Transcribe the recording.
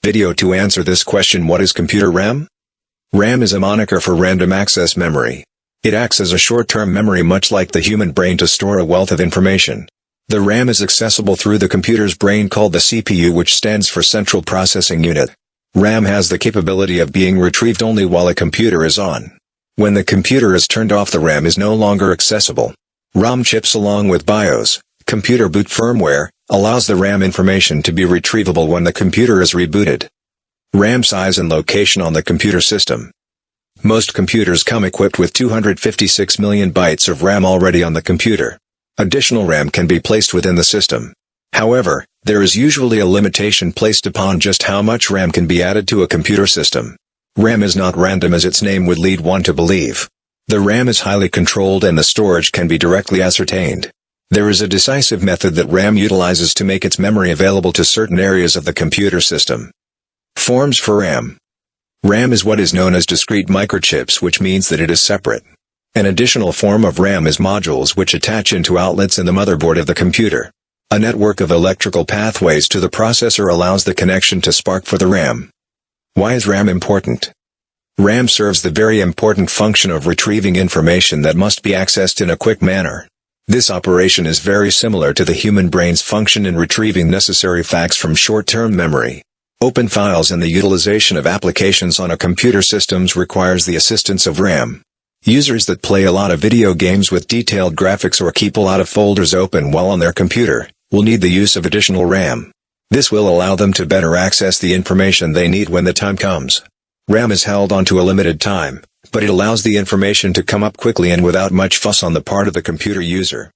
Video to answer this question: what is computer RAM? RAM is a moniker for random access memory. It acts as a short-term memory much like the human brain to store a wealth of information. The RAM is accessible through the computer's brain called the CPU, which stands for Central Processing Unit. RAM has the capability of being retrieved only while a computer is on. When the computer is turned off, the RAM is no longer accessible. ROM chips along with BIOS, computer boot firmware, allows the RAM information to be retrievable when the computer is rebooted. RAM size and location on the computer system. Most computers come equipped with 256 million bytes of RAM already on the computer. Additional RAM can be placed within the system. However, there is usually a limitation placed upon just how much RAM can be added to a computer system. RAM is not random as its name would lead one to believe. The RAM is highly controlled and the storage can be directly ascertained. There is a decisive method that RAM utilizes to make its memory available to certain areas of the computer system. Forms for RAM. RAM is what is known as discrete microchips, which means that it is separate. An additional form of RAM is modules, which attach into outlets in the motherboard of the computer. A network of electrical pathways to the processor allows the connection to spark for the RAM. Why is RAM important? RAM serves the very important function of retrieving information that must be accessed in a quick manner. This operation is very similar to the human brain's function in retrieving necessary facts from short-term memory. Open files and the utilization of applications on a computer systems requires the assistance of RAM. Users that play a lot of video games with detailed graphics or keep a lot of folders open while on their computer will need the use of additional RAM. This will allow them to better access the information they need when the time comes. RAM is held onto a limited time, but it allows the information to come up quickly and without much fuss on the part of the computer user.